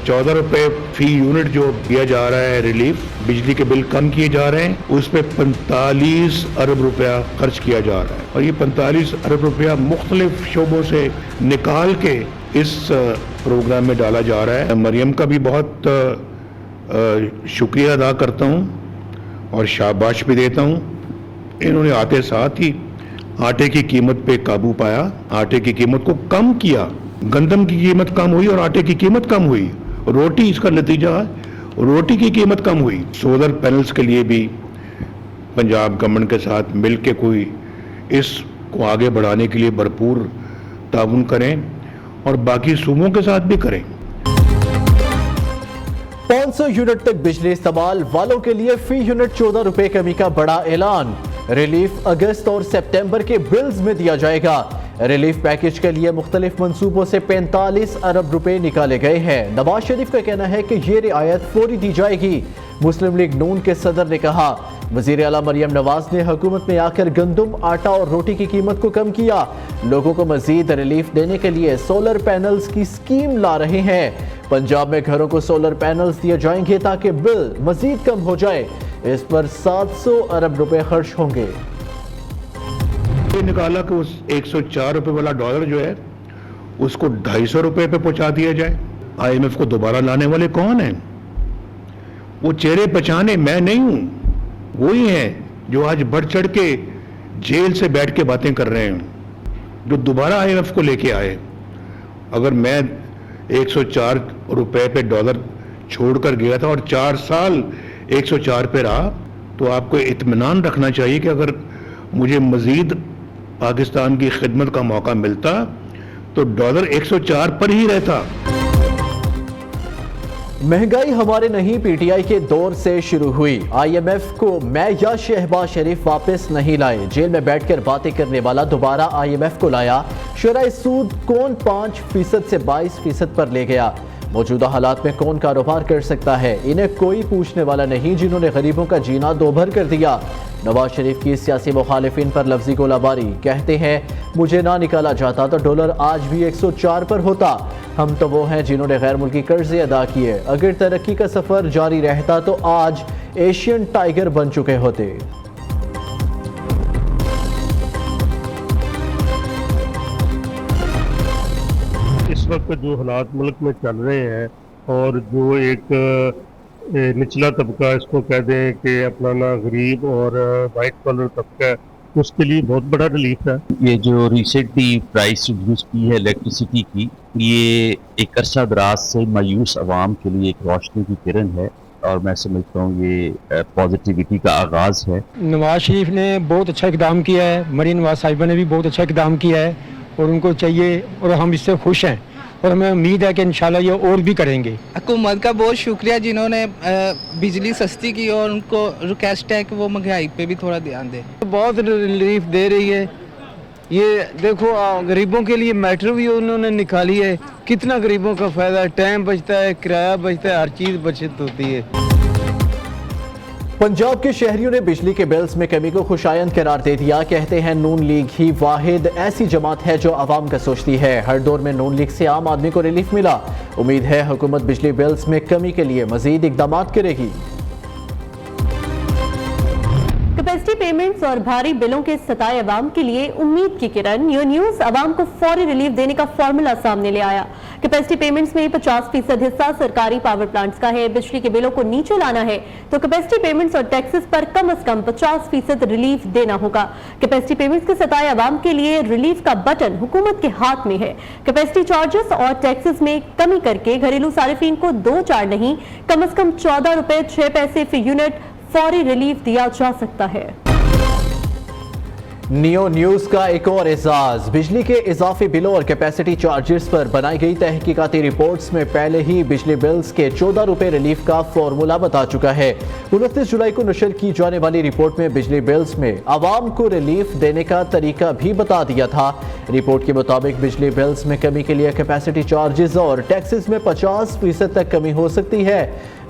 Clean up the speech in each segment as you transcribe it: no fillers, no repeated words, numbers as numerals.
14 रुपए फी यूनिट जो दिया जा रहा है रिलीफ, बिजली के बिल कम किए जा रहे हैं, उस पर 45 अरब रुपया खर्च किया जा रहा है और ये 45 अरब रुपया मुख्तलिफ शोबों से निकाल के इस प्रोग्राम में डाला जा रहा है। मरियम का भी बहुत शुक्रिया अदा करता हूँ और शाबाश भी देता हूँ। इन्होंने आते साथ ही आटे की कीमत पे काबू पाया, आटे की कीमत को कम किया, गंदम की कीमत कम हुई और आटे की कीमत कम हुई। रोटी इसका नतीजा है, रोटी की कीमत कम हुई। सोलर पैनल्स के लिए भी पंजाब गवर्नमेंट के साथ मिलकर कोई इसको आगे बढ़ाने के लिए भरपूर ताउन करें और बाकी सूबों के साथ भी करें। 500 यूनिट तक बिजली इस्तेमाल वालों के लिए फी यूनिट 14 रुपए कमी का बड़ा ऐलान। रिलीफ अगस्त और सितंबर के बिल्स में दिया जाएगा। रिलीफ पैकेज के लिए मुख्तलिफ मंसूबों से 45 अरब रुपए निकाले गए हैं। नवाज शरीफ का कहना है कि ये रियायत फौरी दी जाएगी। मुस्लिम लीग नून के सदर ने कहा, वजीर आला मरियम नवाज ने हुकूमत में आकर गंदम, आटा और रोटी की कीमत को कम किया। लोगों को मजीद रिलीफ देने के लिए सोलर पैनल्स की स्कीम ला रहे हैं। पंजाब में घरों को सोलर पैनल्स दिए जाएंगे ताकि बिल मजीद कम हो जाए। इस पर 700 अरब रुपए खर्च होंगे। निकाला कि उस 104 रुपए वाला डॉलर जो है उसको 250 रुपए पे पहुंचा दिया जाए। IMF को दोबारा लाने वाले कौन हैं? वो चेहरे पहचाने मैं नहीं हूं, वही हैं जो आज बढ़ चढ़ के जेल से बैठ के बातें कर रहे हैं, जो दोबारा IMF को लेके आए। अगर मैं 104 रुपए पे डॉलर छोड़कर गया था और 4 साल 104 पे रहा, तो आपको इत्मीनान रखना चाहिए कि अगर मुझे मजीद पाकिस्तान की खिदमत का मौका मिलता तो डॉलर 104 पर ही रहता। महंगाई हमारे नहीं, PTI के दौर से शुरू हुई। IMF को मैं या शहबाज शरीफ वापस नहीं लाए। जेल में बैठकर बातें करने वाला दोबारा IMF को लाया। शरह सूद कौन 5% से 22% पर ले गया? मौजूदा हालात में कौन कारोबार कर सकता है? इन्हें कोई पूछने वाला नहीं जिन्होंने गरीबों का जीना दोभर कर दिया। नवाज शरीफ की सियासी मुखालिफिन पर लफ्जी गोलाबारी। कहते हैं मुझे ना निकाला जाता तो डॉलर आज भी 104 पर होता। हम तो वो हैं जिन्होंने गैर मुल्की कर्जे अदा किए। अगर तरक्की का सफर जारी रहता तो आज एशियन टाइगर बन चुके होते। इस वक्त जो हालात मुल्क में चल रहे हैं और जो एक निचला तबका इसको कह दें कि अपना ना गरीब और वाइट कॉलर तबका है, उसके लिए बहुत बड़ा रिलीफ है। ये जो रिसेंटली प्राइस रिड्यूस की है इलेक्ट्रिसिटी की, ये एक अरसा दराज से मायूस आवाम के लिए एक रोशनी की किरण है और मैं समझता हूँ ये पॉजिटिविटी का आगाज़ है। नवाज शरीफ ने बहुत अच्छा इक़दाम किया है, मरीम नवाज साहिबा ने भी बहुत अच्छा इक़दाम किया है और उनको चाहिए और हम इससे खुश हैं और हमें उम्मीद है कि इंशाल्लाह ये और भी करेंगे। हुकूमत का बहुत शुक्रिया जिन्होंने बिजली सस्ती की और उनको रिक्वेस्ट है कि वो महंगाई पे भी थोड़ा ध्यान दें। बहुत रिलीफ दे रही है। ये देखो गरीबों के लिए मेट्रो भी उन्होंने निकाली है। कितना गरीबों का फ़ायदा है, टाइम बचता है, किराया बचता है, हर चीज़ बचत होती है। पंजाब के शहरियों ने बिजली के बिल्स में कमी को खुशायंद करार दे दिया। कहते हैं नून लीग ही वाहिद ऐसी जमात है जो आवाम का सोचती है। हर दौर में नून लीग से आम आदमी को रिलीफ मिला। उम्मीद है हुकूमत बिजली बिल्स में कमी के लिए मजीद इकदाम करेगी। कैपेसिटी पेमेंट्स और भारी बिलों के सताए अवाम के लिए उम्मीद की किरण। न्यू न्यूज अवाम को फौरी रिलीफ देने का फॉर्मूला सामने ले आया। कैपेसिटी पेमेंट्स में 50% हिस्सा सरकारी पावर प्लांट्स का है। बिजली के बिलों को नीचे लाना है तो कैपेसिटी पेमेंट्स और टैक्सेस पर कम से कम 50% रिलीफ देना होगा। कैपेसिटी पेमेंट्स के सताए अवाम के लिए रिलीफ का बटन हुकूमत के हाथ में है। कैपेसिटी चार्जेस और टैक्सेस में कमी करके घरेलू सारिफीन को 2-4 नहीं, कम से कम 14 रुपए 6 पैसे फी यूनिट फौरी रिलीफ दिया जा सकता है। नियो न्यूज का एक और एजाज। बिजली के इजाफी बिलों और कैपेसिटी चार्जेस पर बनाई गई तहकीकाती रिपोर्ट्स में पहले ही बिजली बिल्स के 14 रुपए रिलीफ का फॉर्मूला बता चुका है। 29 जुलाई को नशर की जाने वाली रिपोर्ट में बिजली बिल्स में आवाम को रिलीफ देने का तरीका भी बता दिया था। रिपोर्ट के मुताबिक बिजली बिल्स में कमी के लिए कैपेसिटी चार्जेस और टैक्सेस में 50% तक कमी हो सकती है।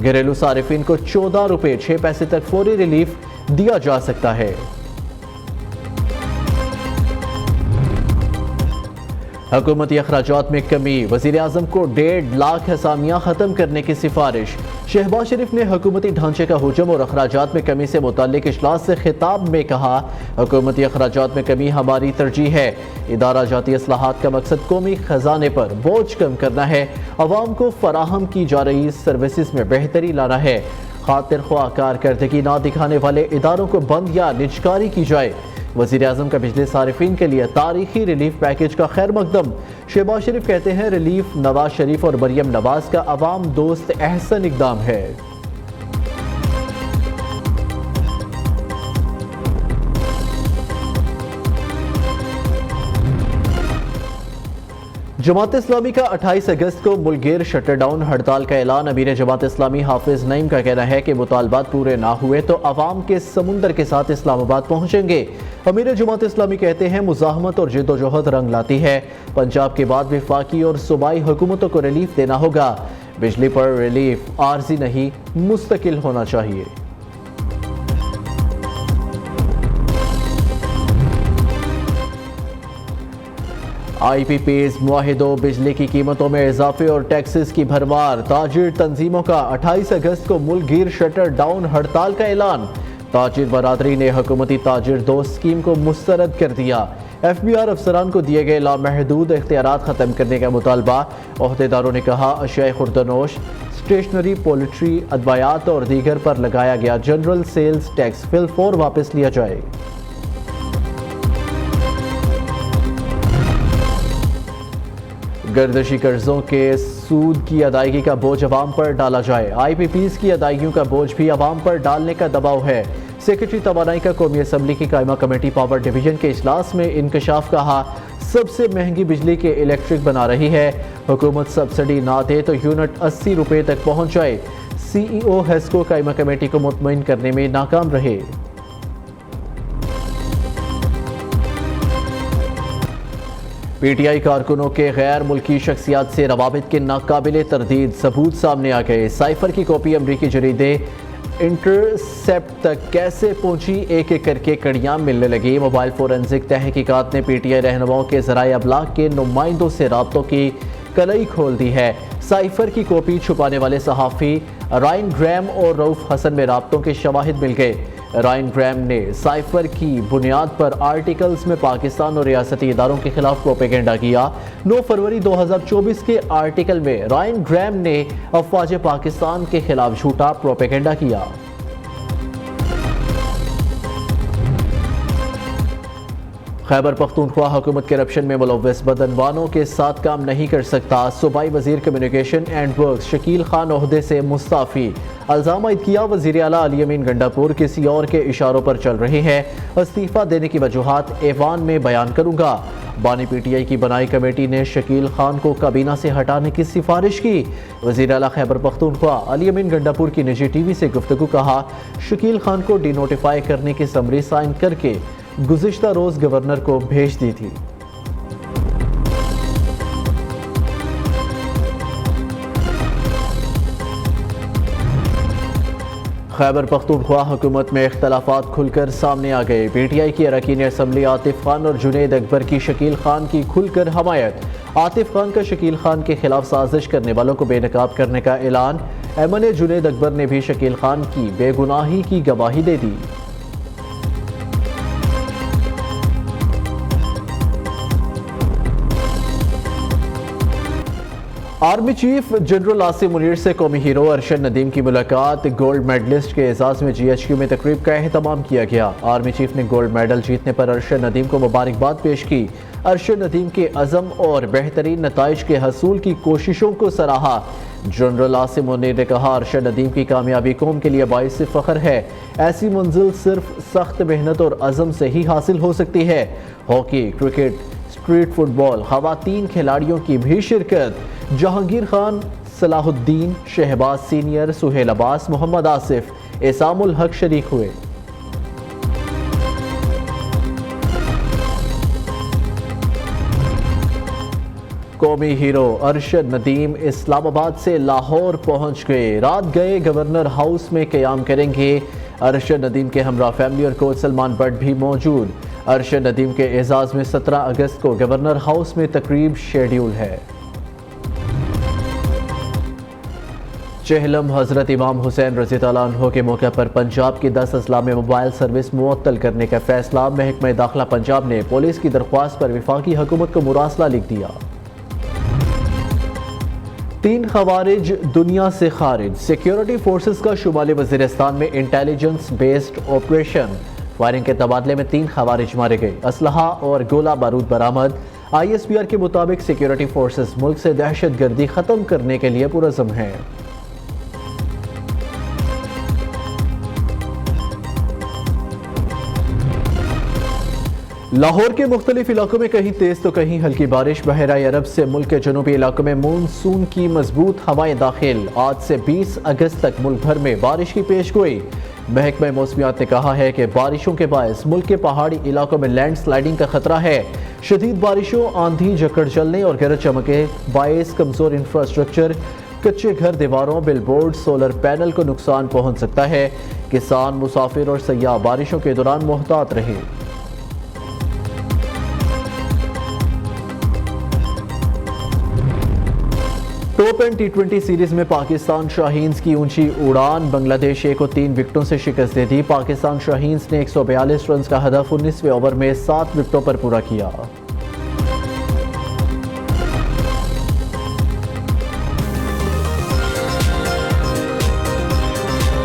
घरेलू सारिफिन को 14 रुपए 6 पैसे तक फौरी रिलीफ दिया जा सकता है। हुकूमती अखराजात में कमी, वज़ीर आज़म को 1.5 लाख असामियाँ ख़त्म करने की सिफारिश। शहबाज शरीफ ने हुकूमती ढांचे का हुजम और अखराजात में कमी से मुताल्लिक इजलास से खिताब में कहा, हुकूमती अखराजात में कमी हमारी तरजीह है। इदारा जाती इस्लाहात का मकसद कौमी खजाने पर बोझ कम करना है, अवाम को फराहम की जा रही सर्विसेज में बेहतरी लाना है। खातिर ख्वाह कारकर्दगी ना दिखाने वाले इदारों को बंद या निजकारी की जाए। वज़ीर आज़म का बिजली सारिफीन के लिए तारीखी रिलीफ पैकेज का खैर मकदम। शहबाज शरीफ कहते हैं रिलीफ नवाज शरीफ और मरियम नवाज का अवाम दोस्त अहसन इक़दाम है। जमात इस्लामी का 28 अगस्त को मुल्कगीर शटर डाउन हड़ताल का ऐलान। अमीर जमात इस्लामी हाफिज नईम का कहना है कि मुतालबात पूरे ना हुए तो अवाम के समुंदर के साथ इस्लामाबाद पहुंचेंगे। अमीर जमात इस्लामी कहते हैं मुजाहमत और जिद्दोजहद रंग लाती है, पंजाब के बाद वफाकी और सूबाई हुकूमतों को रिलीफ देना होगा। बिजली पर रिलीफ आर्जी नहीं मुस्तकिल होना चाहिए। IPPs मुआहिदों, बिजली की कीमतों में इजाफे और टैक्सेस की भरमार। ताजिर तंजीमों का 28 अगस्त को मुल्कगीर शटर डाउन हड़ताल का ऐलान। ताजिर बरादरी ने हुकूमती ताजिर दोस्त स्कीम को मुस्तरद कर दिया। FBR अफसरान को दिए गए लामहदूद इख्तियारात ख़त्म करने का मुतालबा। ओहदेदारों ने कहा अशियाए खुर्दनोश, स्टेशनरी, पोल्ट्री, अदवायात और दीगर पर लगाया गया जनरल सेल्स टैक्स फिलफौर वापस लिया जाए। गर्दशी कर्जों के सूद की अदायगी का बोझ अवाम पर डाला जाए। IPPs की अदायगियों का बोझ भी अवाम पर डालने का दबाव है। सेक्रेटरी तवानाई का कौमी असम्बली की कायमा कमेटी पावर डिवीजन के इजलास में इंकशाफ। कहा सबसे महंगी बिजली के इलेक्ट्रिक बना रही है, हुकूमत सब्सिडी ना दे तो यूनिट 80 रुपए तक पहुंच जाए। CEO हेस्को कायमा कमेटी को मुतमईन करने में नाकाम रहे। PTI कारकुनों के गैर मुल्की शख्सियात से रवाबित के नाकाबिले तरदीद सबूत सामने आ गए। साइफर की कॉपी अमरीकी जरीदे इंटरसेप्ट तक कैसे पहुंची, एक एक करके कड़ियां मिलने लगी। मोबाइल फोरेंसिक तहकीकात ने PTI रहनुमाओं के ज़राए अबलाग के नुमाइंदों से राब्तों की कलई खोल दी है। साइफर की कॉपी छुपाने वाले सहाफ़ी रायन ग्रैम और रऊफ हसन में राब्तों के शवाहिद मिल गए। रायन ग्रैम ने साइफर की बुनियाद पर आर्टिकल्स में पाकिस्तान और रियासती इदारों के खिलाफ प्रोपेगेंडा किया। 9 फरवरी 2024 के आर्टिकल में रायन ग्रैम ने अफवाज पाकिस्तान के खिलाफ झूठा प्रोपेगेंडा किया। खैबर पख्तूनख्वा हुकूमत करप्शन में मुलव्वस बदनवानों के साथ काम नहीं कर सकता। सूबाई वजीर communication and works Shakeel Khan ओहदे से मुस्ताफ़ी। इल्ज़ाम आयद किया वज़ीर आला अली अमीन गंडापुर किसी और के इशारों पर चल रहे हैं। इस्तीफ़ा देने की वजूहात ऐवान में बयान करूंगा। बानी PTI की बनाई कमेटी ने शकील खान को काबीना से हटाने की सिफारिश की। वज़ीर आला खैबर पख्तूनख्वा अली अमीन गंडापुर की निजी TV से गुफ्तगू। कहा शकील खान को डिनोटिफाई करने की समरी साइन करके गुज़िश्ता रोज़ गवर्नर को भेज दी थी। खैबर पख्तूनख्वा हुकूमत में इख्तलाफात खुलकर सामने आ गए। PTI की अरकान असम्बली आतिफ खान और जुनैद अकबर की शकील खान की खुलकर हमायत। आतिफ खान का शकील खान के खिलाफ साजिश करने वालों को बेनकाब करने का ऐलान। MNA जुनैद अकबर ने भी शकील खान की बेगुनाही की गवाही दे दी। Army chief general Asim Munir से कौमी हीरो अरशद नदीम की मुलाकात। गोल्ड मेडलिस्ट के एजाज़ में GHQ में तकरीब का एहतमाम किया गया। आर्मी चीफ ने गोल्ड मेडल जीतने पर अरशद नदीम को मुबारकबाद पेश की। अरशद नदीम के अज़म और बेहतरीन नताइज के हसूल की कोशिशों को सराहा। जनरल आसिम मुनीर ने कहा अरशद नदीम की कामयाबी कौम के लिए बाइस फ़ख्र है। ऐसी मंजिल सिर्फ सख्त मेहनत और अज़म से ही हासिल हो सकती है। हॉकी, क्रिकेट, स्ट्रीट फुटबॉल, खवातीन खिलाड़ियों की भी शिरकत। जहांगीर खान, सलाहुद्दीन, शहबाज सीनियर, सुहेल अब्बास, मोहम्मद आसिफ, एसामुल हक शरीक हुए। कौमी हीरो अरशद नदीम इस्लामाबाद से लाहौर पहुंच गए। रात गए गवर्नर हाउस में क़याम करेंगे। अरशद नदीम के हमरा फैमिली और कोच सलमान बट भी मौजूद। ارشد ندیم کے اعزاز میں 17 اگست کو گورنر ہاؤس میں تقریب شیڈیول ہے۔ چہلم حضرت امام حسین رضی اللہ عنہ کے موقع پر پنجاب کی 10 اضلاع میں موبائل سروس معطل کرنے کا فیصلہ۔ محکمہ داخلہ پنجاب نے پولیس کی درخواست پر وفاقی حکومت کو مراسلہ لکھ دیا۔ 3 خوارج دنیا سے خارج، سیکیورٹی فورسز کا شمالی وزیرستان میں انٹیلیجنس بیسڈ آپریشن، فائرنگ کے تبادلے میں 3 خوارج مارے گئے، اسلحہ اور گولہ بارود برآمد۔ ISPR کے مطابق سیکیورٹی فورسز ملک سے دہشت گردی ختم کرنے کے لیے پرعزم ہیں۔ لاہور کے مختلف علاقوں میں کہیں تیز تو کہیں ہلکی بارش۔ بحیرہ عرب سے ملک کے جنوبی علاقوں میں مونسون کی مضبوط ہوائیں داخل۔ آج سے 20 اگست تک ملک بھر میں بارش کی پیش گوئی۔ محکمہ موسمیات نے کہا ہے کہ بارشوں کے باعث ملک کے پہاڑی علاقوں میں لینڈ سلائیڈنگ کا خطرہ ہے۔ شدید بارشوں، آندھی، جھکڑ چلنے اور گرج چمک کے باعث کمزور انفراسٹرکچر، کچے گھر، دیواروں، بل بورڈ، سولر پینل کو نقصان پہنچ سکتا ہے۔ کسان، مسافر اور سیاح بارشوں کے دوران محتاط رہیں۔ ٹاپ 10 T20 سیریز میں پاکستان شاہینز کی اونچی اڑان، بنگلہ دیش 1 کو 3 وکٹوں سے شکست دے دی۔ پاکستان شاہینز نے 142 رنز کا ہدف 19ویں اوور میں 7 وکٹوں پر پورا کیا۔